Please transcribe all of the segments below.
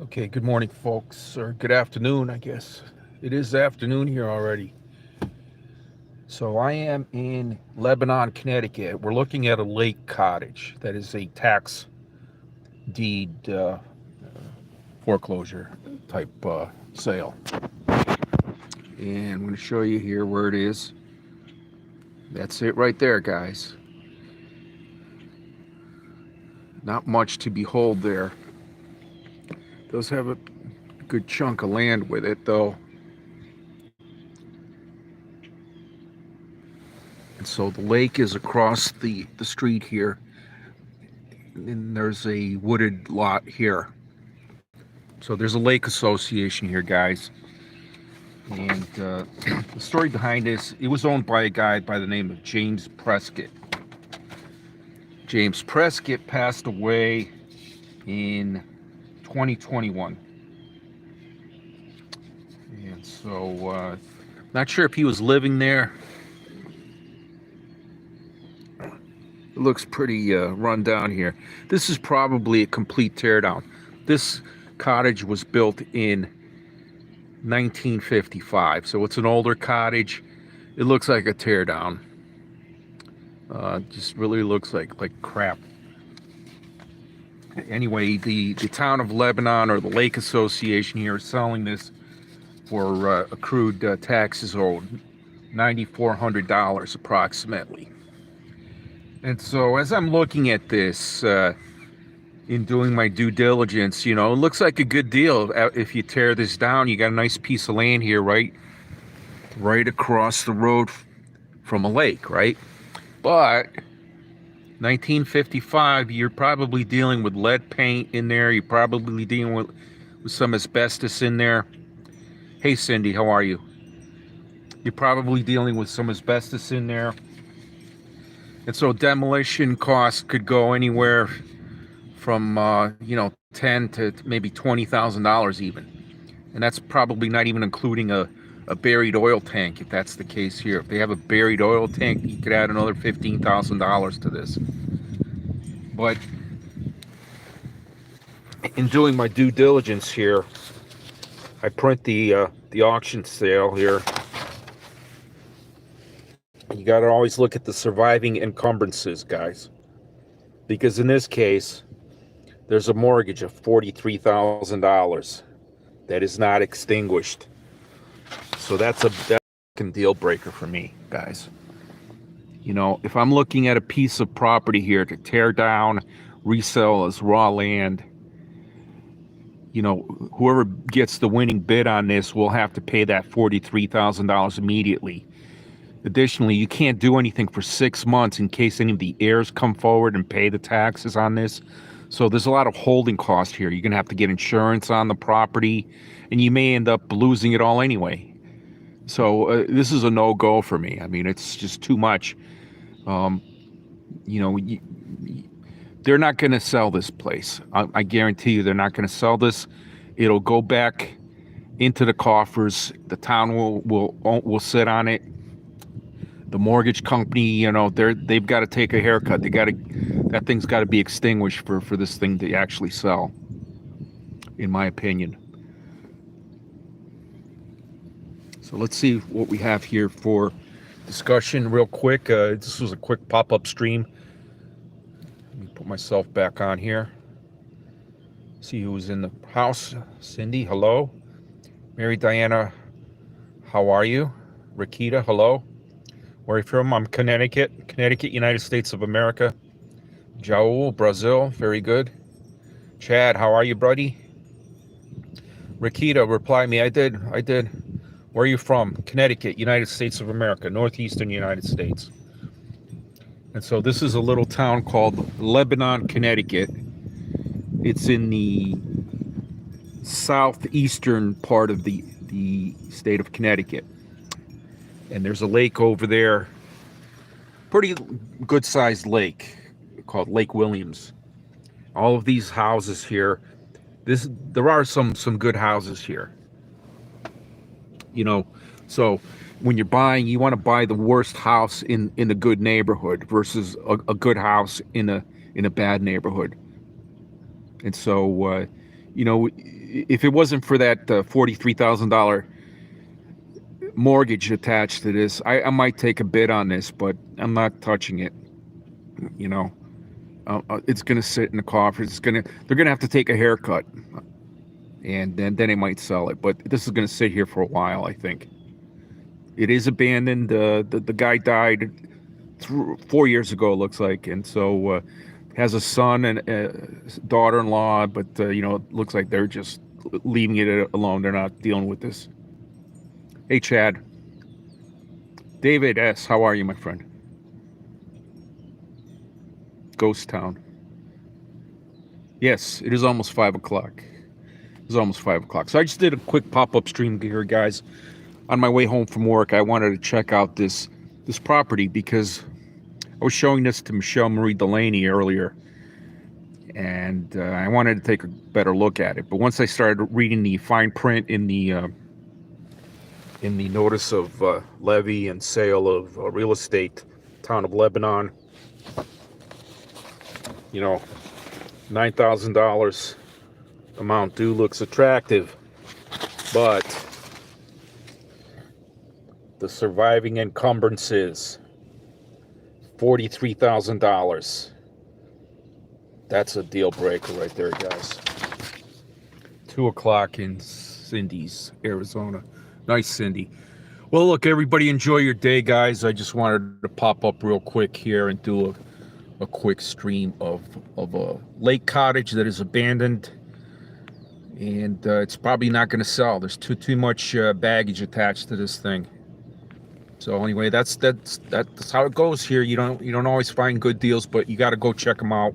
Okay, good morning, folks, or good afternoon, I guess. It is afternoon here already. So I am in Lebanon, Connecticut. We're looking at a lake cottage that is a tax deed foreclosure type sale. And I'm going to show you here where it is. That's it right there, guys. Not much to behold there. Does have a good chunk of land with it, though. And so the lake is across the street here. And there's a wooded lot here. So there's a lake association here, guys. And the story behind this, it was owned by a guy by the name of James Prescott. James Prescott passed away in 2021. And so, not sure if he was living there. It looks pretty run down here. This is probably a complete teardown. This cottage was built in 1955, so it's an older cottage. It looks like a teardown. Just really looks like crap. Anyway, the town of Lebanon, or the Lake Association here, is selling this for accrued taxes owed, $9,400 approximately. And so as I'm looking at this, in doing my due diligence, it looks like a good deal. If you tear this down, you got a nice piece of land here, right across the road from a lake, right? But 1955, you're probably dealing with lead paint in there. You're probably dealing with some asbestos in there. Hey, Cindy, how are you? You're probably dealing with some asbestos in there. And so demolition costs could go anywhere from, $10,000 to maybe $20,000 even. And that's probably not even including a buried oil tank, if that's the case here. If they have a buried oil tank, you could add another $15,000 to this. But in doing my due diligence here, I print the auction sale here. You got to always look at the surviving encumbrances, guys, because in this case, there's a mortgage of $43,000 that is not extinguished. So that's a deal breaker for me, guys. If I'm looking at a piece of property here to tear down, resell as raw land, whoever gets the winning bid on this will have to pay that $43,000 immediately. Additionally, you can't do anything for 6 months in case any of the heirs come forward and pay the taxes on this. So there's a lot of holding cost here. You're going to have to get insurance on the property, and you may end up losing it all anyway. So this is a no-go for me. I mean, it's just too much. They're not going to sell this place. I guarantee you they're not going to sell this. It'll go back into the coffers. The town will sit on it. The mortgage company, they've got to take a haircut. That thing's got to be extinguished for this thing to actually sell, in my opinion. So let's see what we have here for discussion real quick. This was a quick pop-up stream. Let me put myself back on here. See who's in the house. Cindy, hello. Mary Diana, how are you? Rakita, hello. Where are you from? I'm Connecticut, United States of America. Jaul, Brazil, very good. Chad, how are you, buddy? Rakita, reply me. I did. Where are you from? Connecticut, United States of America, northeastern United States. And so this is a little town called Lebanon, Connecticut. It's in the southeastern part of the state of Connecticut. And there's a lake over there, pretty good-sized lake called Lake Williams. All of these houses here, there are some good houses here. So when you're buying, you want to buy the worst house in a good neighborhood versus a good house in a bad neighborhood. And so You know, if it wasn't for that $43,000 mortgage attached to this, I might take a bid on this, but I'm not touching it. You know, it's gonna sit in the coffers. They're gonna have to take a haircut, and then they might sell it. But this is gonna sit here for a while, I think. It is abandoned. The guy died 4 years ago, it looks like, and so has a son and a daughter-in-law, but you know, it looks like they're just leaving it alone. They're not dealing with this. Hey, Chad. David S., how are you, my friend? Ghost Town. Yes, it is almost 5 o'clock. It's almost 5 o'clock. So I just did a quick pop-up stream here, guys. On my way home from work, I wanted to check out this property because I was showing this to Michelle Marie Delaney earlier, and I wanted to take a better look at it. But once I started reading the fine print in the notice of levy and sale of real estate, town of Lebanon, you know, $9,000 amount due looks attractive, but the surviving encumbrances, $43,000. That's a deal breaker right there, guys. 2 o'clock in Cindy's, Arizona. Nice, Cindy. Well, look, everybody, enjoy your day, guys. I just wanted to pop up real quick here and do a quick stream of a lake cottage that is abandoned, and it's probably not going to sell. There's too much baggage attached to this thing. So anyway, that's how it goes here. You don't always find good deals, but you got to go check them out.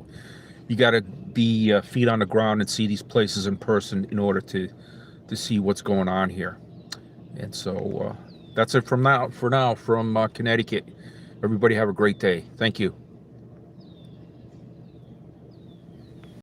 You got to be feet on the ground and see these places in person in order to see what's going on here. And so that's it for now from Connecticut. Everybody have a great day. Thank you.